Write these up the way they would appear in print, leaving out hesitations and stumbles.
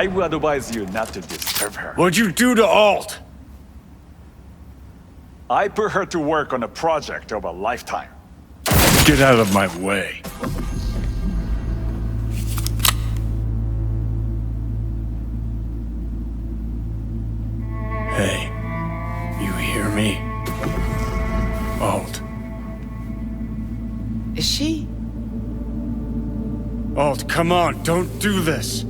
I would advise you not to disturb her. What'd you do to Alt? I put her to work on a project of a lifetime. Get out of my way. Hey, you hear me? Alt. Is she? Alt, come on, don't do this!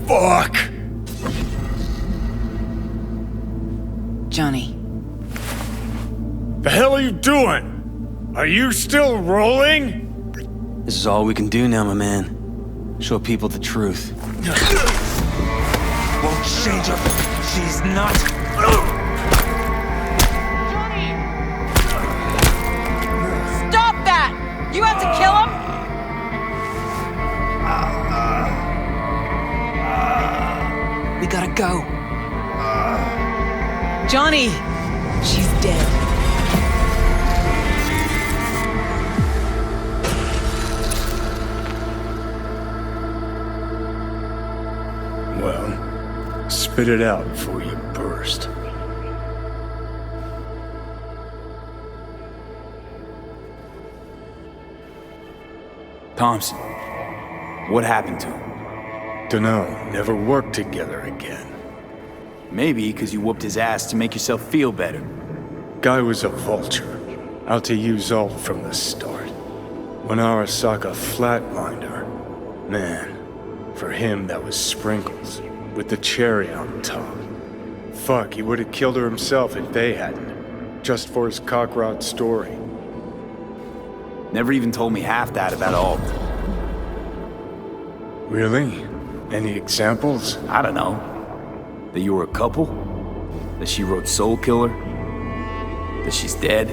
Fuck! Johnny. The hell are you doing? Are you still rolling? This is all we can do now, my man. Show people the truth. Won't change her. She's not. Johnny! Stop that! You have to kill him? We gotta go. Johnny! She's dead. Well, spit it out before you burst. Thompson, what happened to him? Dunno, never worked together again. Maybe because you whooped his ass to make yourself feel better. Guy was a vulture, out to use Alt from the start. When Arasaka flatlined her, man, for him that was sprinkles, with the cherry on top. Fuck, he would have killed her himself if they hadn't, just for his cockrot story. Never even told me half that about Alt. Really? Any examples? I don't know. That you were a couple? That she wrote Soul Killer? That she's dead?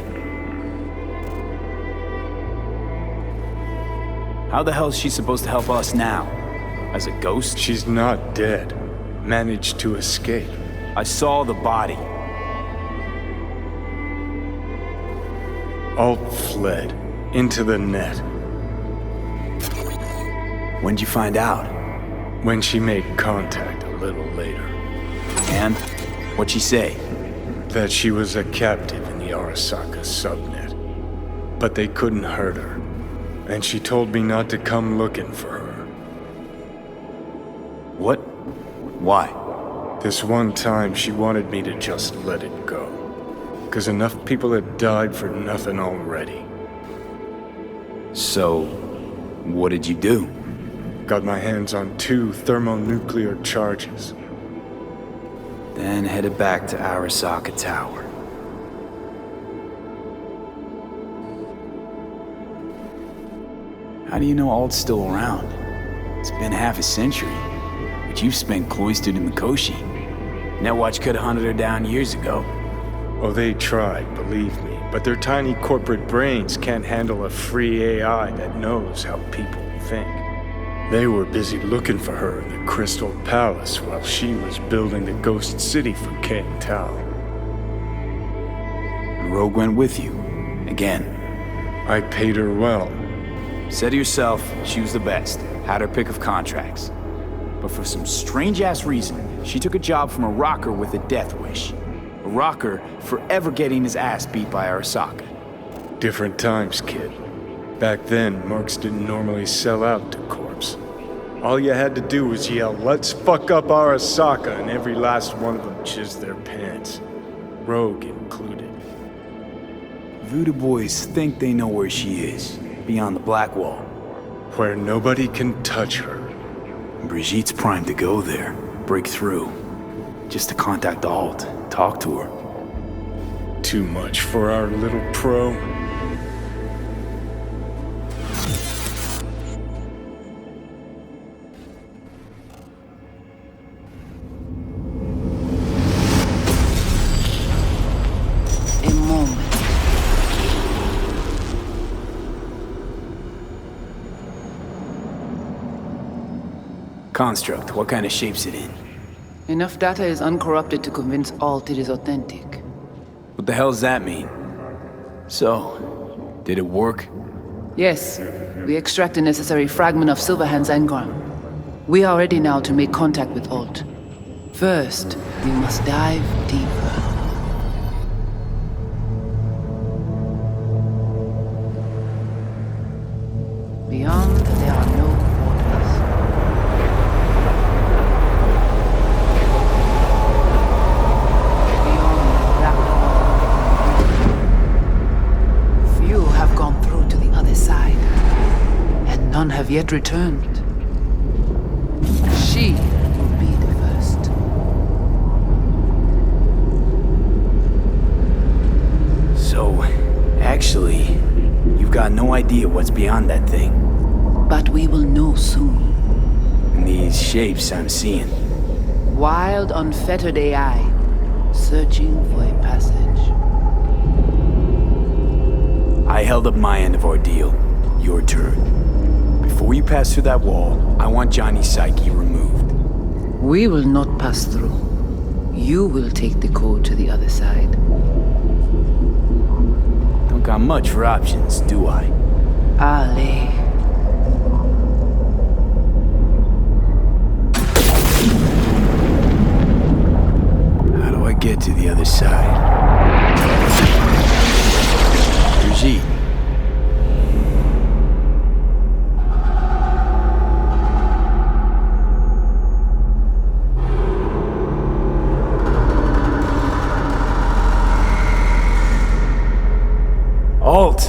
How the hell is she supposed to help us now? As a ghost? She's not dead. Managed to escape. I saw the body. Alt fled. Into the net. When'd you find out? When she made contact a little later. And? What'd she say? That she was a captive in the Arasaka subnet. But they couldn't hurt her. And she told me not to come looking for her. What? Why? This one time she wanted me to just let it go. 'Cause enough people had died for nothing already. So, what did you do? Got my hands on 2 thermonuclear charges. Then headed back to Arasaka Tower. How do you know Alt's still around? It's been half a century, but you've spent cloistered in the Koshi. Netwatch could have hunted her down years ago. Oh, they tried, believe me, but their tiny corporate brains can't handle a free AI that knows how people think. They were busy looking for her in the Crystal Palace while she was building the Ghost City for King Tao. And Rogue went with you. Again. I paid her well. Said to yourself, she was the best. Had her pick of contracts. But for some strange-ass reason, she took a job from a rocker with a death wish. A rocker forever getting his ass beat by Arasaka. Different times, kid. Back then, mercs didn't normally sell out to corpse. All you had to do was yell, "Let's fuck up Arasaka," and every last one of them jizzed their pants. Rogue included. Voodoo boys think they know where she is, beyond the Black Wall. Where nobody can touch her. Brigitte's primed to go there, break through. Just to contact Alt, talk to her. Too much for our little pro. Construct, what kind of shape's it in? Enough data is uncorrupted to convince Alt it is authentic. What the hell does that mean? So, did it work? Yes, we extract the necessary fragment of Silverhand's engram. We are ready now to make contact with Alt. First, we must dive deeper. Beyond, there are no borders. Beyond the black wall. Few have gone through to the other side, and none have yet returned. She will be the first. So, actually, you've got no idea what's beyond that thing. But we will know soon. And these shapes I'm seeing. Wild, unfettered AI, searching for a passage. I held up my end of our deal. Your turn. Before you pass through that wall, I want Johnny's psyche removed. We will not pass through. You will take the code to the other side. Don't got much for options, do I? Ale. How do I get to the other side? Brigitte. Alt!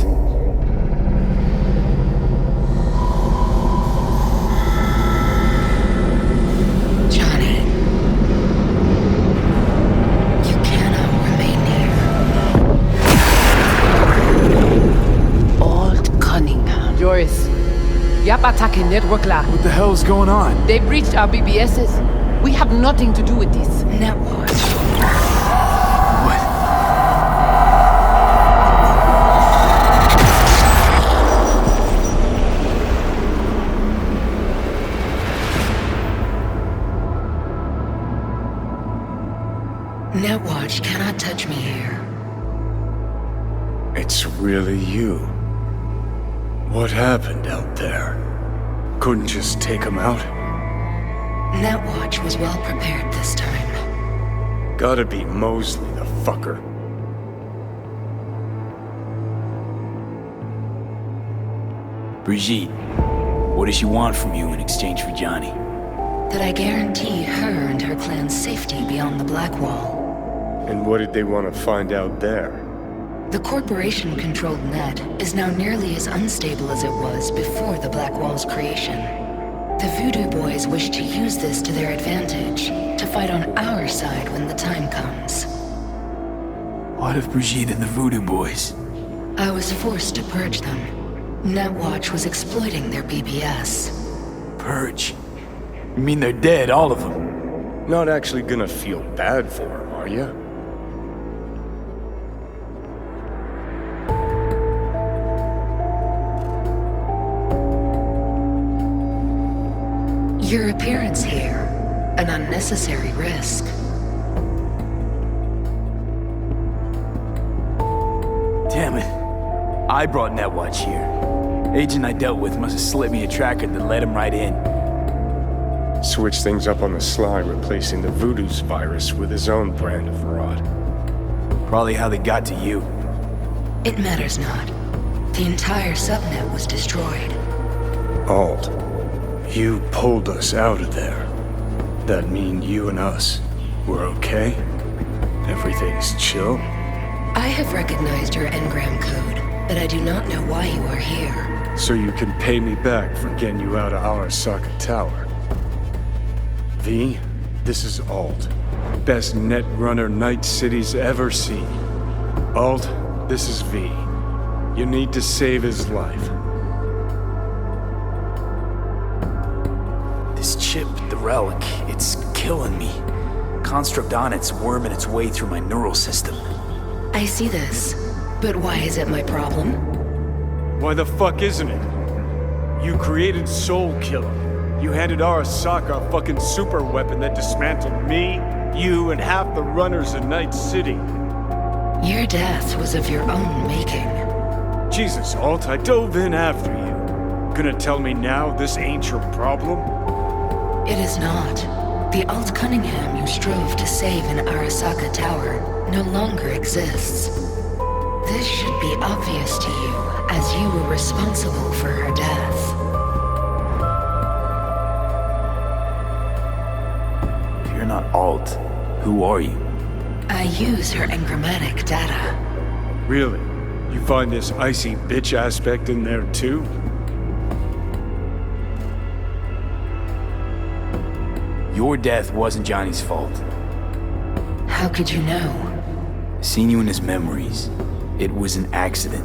Johnny, you cannot remain here. Alt Cunningham. Joris, Yap attacking network lab. What the hell's going on? They breached our BBSs. We have nothing to do with this. Netwatch. What? Netwatch cannot touch me here. It's really you. What happened out there? Couldn't just take him out? Netwatch was well prepared this time. Gotta be Mosley, the fucker. Brigitte, what does she want from you in exchange for Johnny? That I guarantee her and her clan's safety beyond the Black Wall. And what did they want to find out there? The corporation-controlled net is now nearly as unstable as it was before the Black Wall's creation. The Voodoo boys wish to use this to their advantage, to fight on our side when the time comes. What of Brigitte and the Voodoo boys? I was forced to purge them. Netwatch was exploiting their BBS. Purge? You mean they're dead, all of them? Not actually gonna feel bad for him, are you? Your appearance here, an unnecessary risk. Damn it. I brought Netwatch here. Agent I dealt with must have slipped me a tracker that led him right in. Switch things up on the sly, replacing the Voodoo's virus with his own brand of rot. Probably how they got to you. It matters not. The entire subnet was destroyed. Alt, you pulled us out of there. That mean you and us, we're okay? Everything's chill? I have recognized your engram code, but I do not know why you are here. So you can pay me back for getting you out of Arasaka Tower. V, this is Alt. Best net runner Night City's ever seen. Alt, this is V. You need to save his life. This chip, the relic, it's killing me. Construct on it's worming its way through my neural system. I see this, but why is it my problem? Why the fuck isn't it? You created Soul Killer. You handed Arasaka a fucking super weapon that dismantled me, you, and half the runners in Night City. Your death was of your own making. Jesus, Alt, I dove in after you. Gonna tell me now this ain't your problem? It is not. The Alt Cunningham you strove to save in Arasaka Tower no longer exists. This should be obvious to you, as you were responsible for her death. If you're not Alt, who are you? I use her engrammatic data. Really? You find this icy bitch aspect in there too? Your death wasn't Johnny's fault. How could you know? Seen you in his memories. It was an accident.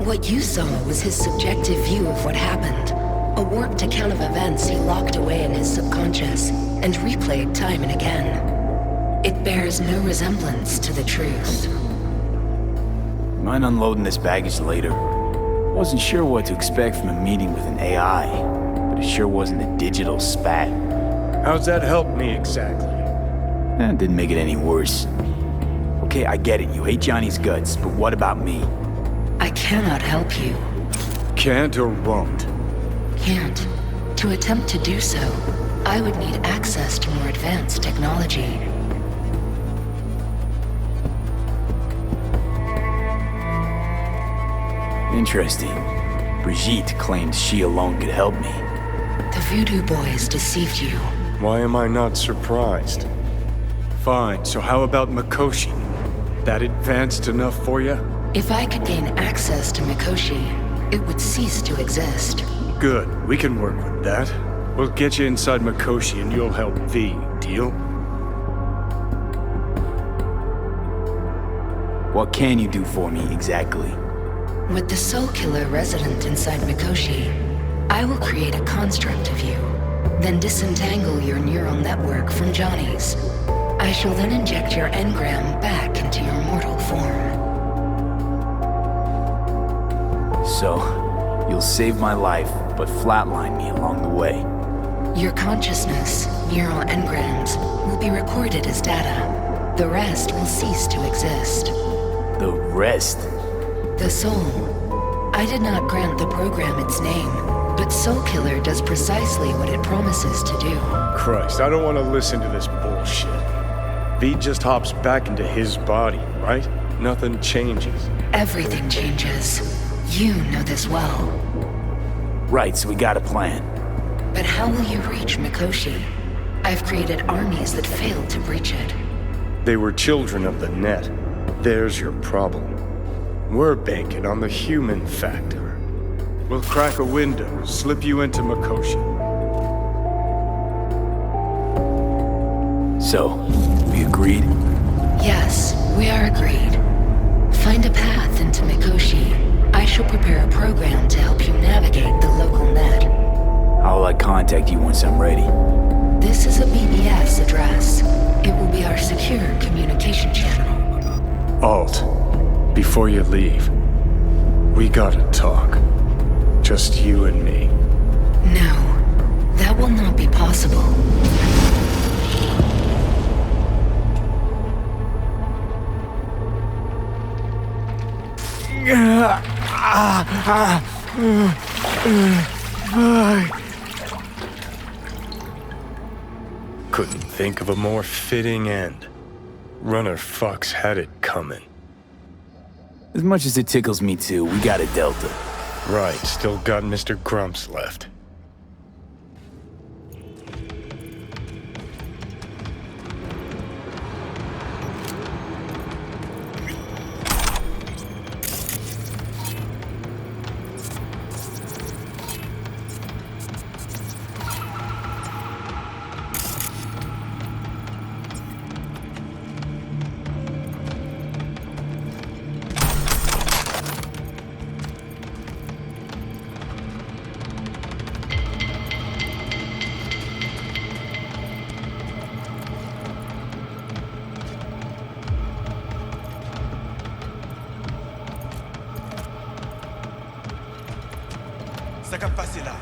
What you saw was his subjective view of what happened. A warped account of events he locked away in his subconscious and replayed time and again. It bears no resemblance to the truth. Mind unloading this baggage later? Wasn't sure what to expect from a meeting with an AI, but it sure wasn't a digital spat. How's that help me exactly? That didn't make it any worse. Okay, I get it, you hate Johnny's guts, but what about me? I cannot help you. Can't or won't? Can't. To attempt to do so, I would need access to more advanced technology. Interesting. Brigitte claimed she alone could help me. The Voodoo boys deceived you. Why am I not surprised? Fine, so how about Mikoshi? That advanced enough for you? If I could gain access to Mikoshi, it would cease to exist. Good, we can work with that. We'll get you inside Mikoshi and you'll help V, deal? What can you do for me exactly? With the Soul Killer resident inside Mikoshi, I will create a construct of you, then disentangle your neural network from Johnny's. I shall then inject your engram back into your mortal form. So, you'll save my life, but flatline me along the way. Your consciousness, neural engrams, will be recorded as data. The rest will cease to exist. The rest? The soul. I did not grant the program its name, but Soul Killer does precisely what it promises to do. Christ, I don't want to listen to this bullshit. V just hops back into his body, right? Nothing changes. Everything changes. You know this well. Right, so we got a plan. But how will you reach Mikoshi? I've created armies that failed to breach it. They were children of the net. There's your problem. We're banking on the human factor. We'll crack a window, slip you into Mikoshi. So, we agreed? Yes, we are agreed. Find a path into Mikoshi. I shall prepare a program to help you navigate the local net. How will I contact you once I'm ready? This is a BBS address. It will be our secure communication channel. Alt, before you leave, we gotta talk. Just you and me. No, that will not be possible. Couldn't think of a more fitting end. Runner fucks had it coming. As much as it tickles me too, we got a Delta. Right, still got Mr. Grumps left. Ça cap passé là.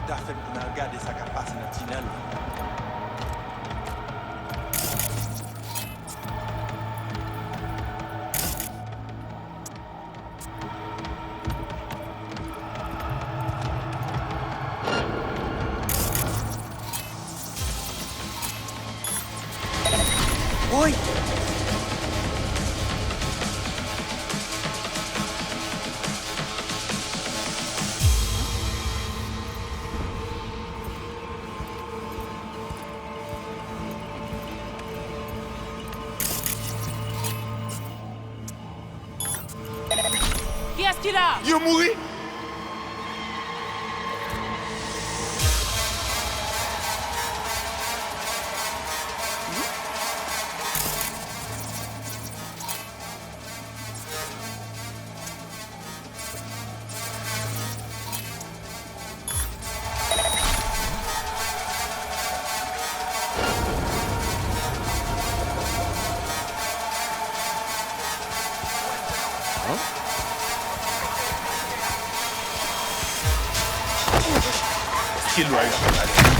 T'as fait pour nous regarder ça cap passé dans le tunnel. Oi! Qu'est-ce qu'il a? Yo mouri! Skill Rider.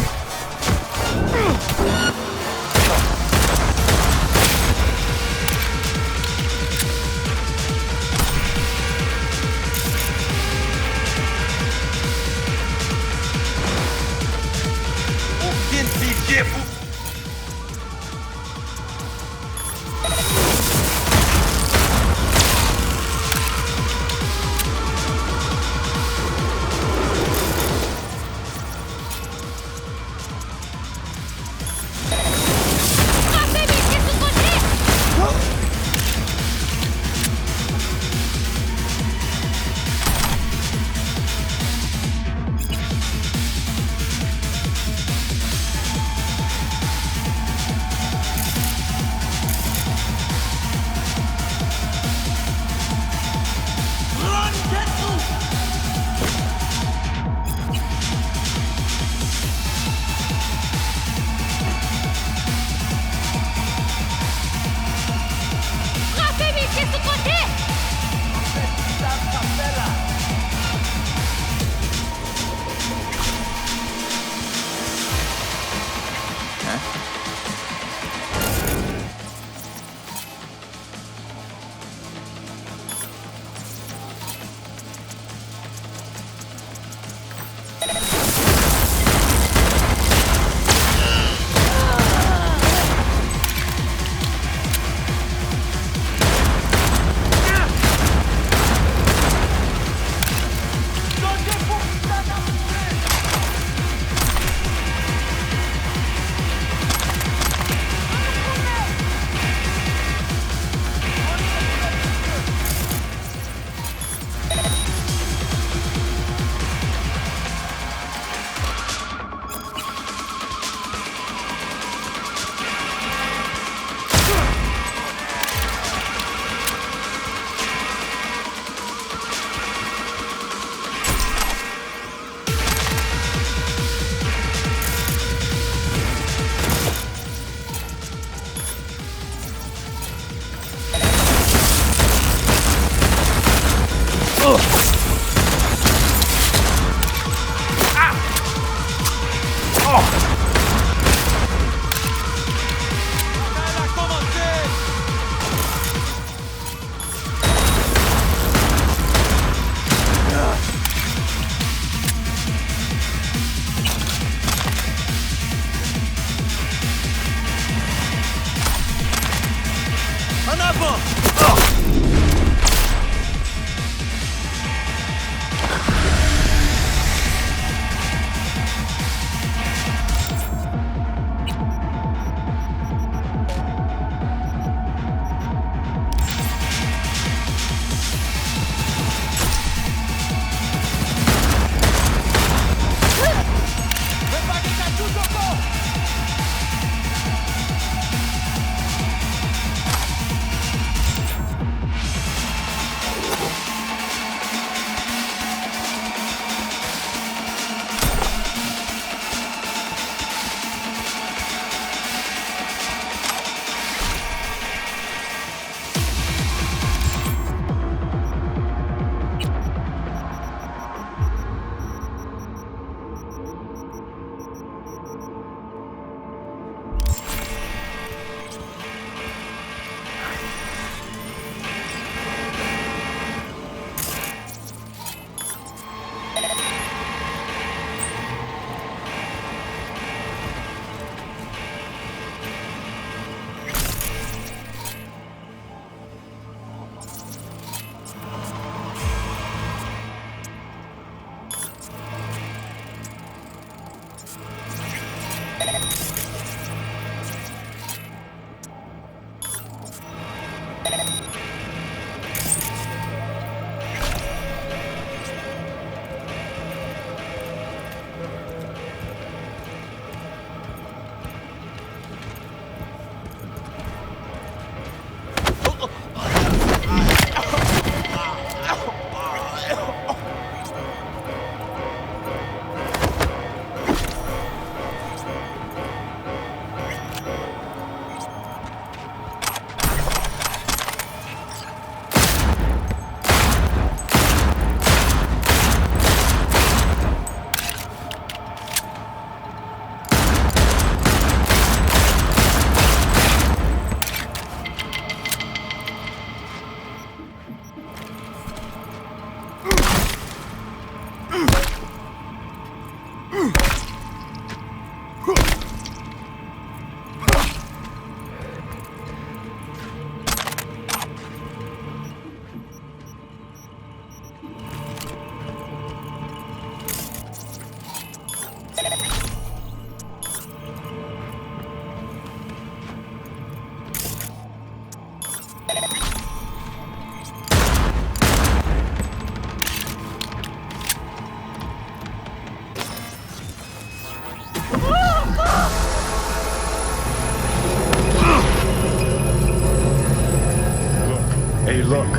Look.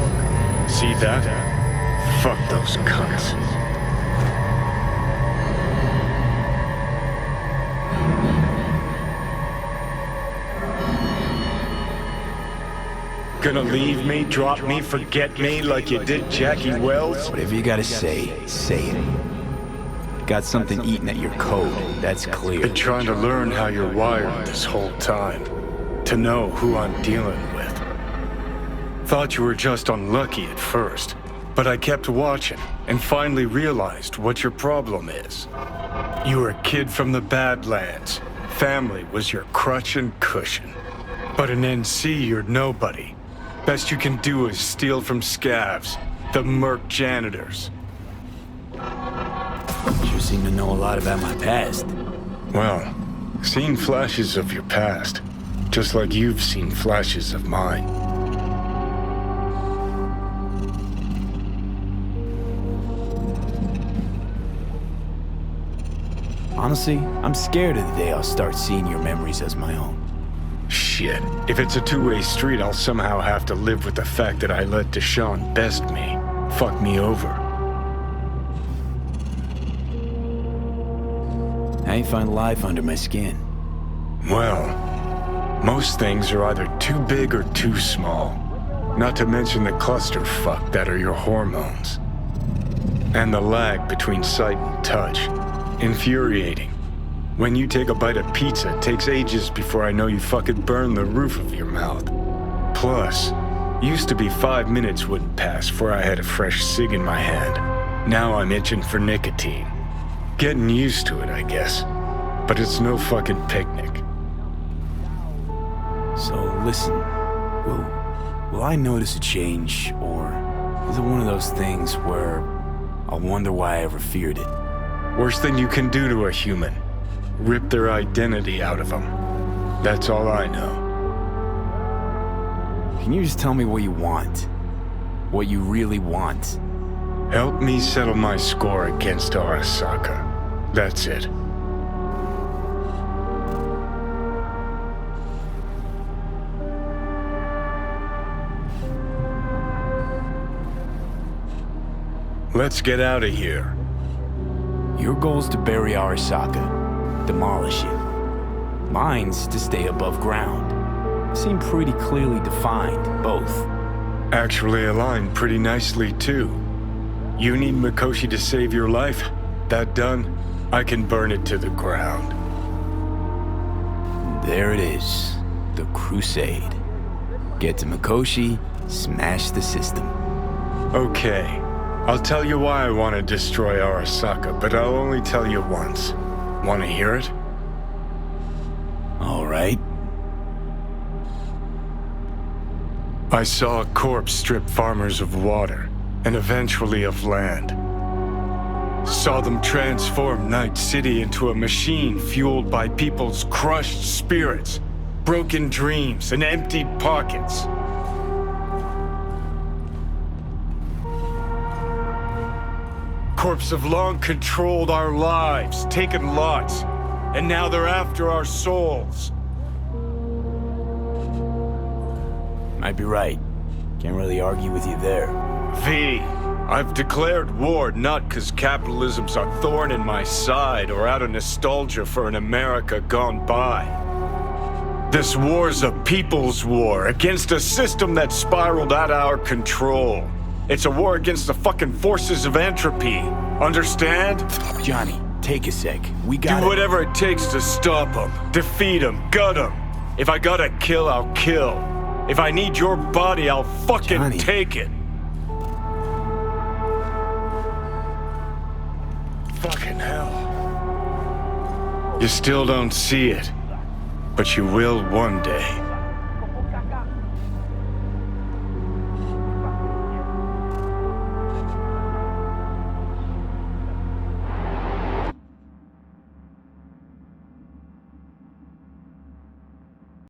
See that? Fuck those cunts. Gonna leave me, drop me, forget me like you did Jackie Wells? Whatever you gotta say it. Got something eating at your code, that's clear. Been trying to learn how you're wired this whole time. To know who I'm dealing with. Thought you were just unlucky at first, but I kept watching and finally realized what your problem is. You were a kid from the Badlands. Family was your crutch and cushion. But in NC, you're nobody. Best you can do is steal from scavs, the merc janitors. You seem to know a lot about my past. Well, seen flashes of your past, just like you've seen flashes of mine. Honestly, I'm scared of the day I'll start seeing your memories as my own. Shit. If it's a two-way street, I'll somehow have to live with the fact that I let Deshaun best me. Fuck me over. I ain't find life under my skin. Well, most things are either too big or too small. Not to mention the clusterfuck that are your hormones. And the lag between sight and touch. Infuriating. When you take a bite of pizza, it takes ages before I know you fucking burn the roof of your mouth. Plus, used to be 5 minutes wouldn't pass before I had a fresh cig in my hand. Now I'm itching for nicotine. Getting used to it, I guess. But it's no fucking picnic. So listen, will I notice a change, or is it one of those things where I'll wonder why I ever feared it? Worst thing you can do to a human. Rip their identity out of them. That's all I know. Can you just tell me what you want? What you really want? Help me settle my score against Arasaka. That's it. Let's get out of here. Your goal's to bury Arasaka. Demolish it. Mine's to stay above ground. Seem pretty clearly defined, both. Actually aligned pretty nicely, too. You need Mikoshi to save your life? That done? I can burn it to the ground. There it is. The Crusade. Get to Mikoshi, smash the system. Okay. I'll tell you why I want to destroy Arasaka, but I'll only tell you once. Want to hear it? All right. I saw a corpse strip farmers of water, and eventually of land. Saw them transform Night City into a machine fueled by people's crushed spirits, broken dreams, and emptied pockets. Corps have long controlled our lives, taken lots, and now they're after our souls. Might be right. Can't really argue with you there. V, I've declared war not because capitalism's a thorn in my side or out of nostalgia for an America gone by. This war's a people's war against a system that spiraled out of our control. It's a war against the fucking forces of entropy. Understand? Johnny, take a sec. We gotta... Do whatever it takes to stop them, defeat them, gut them. If I gotta kill, I'll kill. If I need your body, I'll fucking Johnny. take it. Fucking hell. You still don't see it, but you will one day.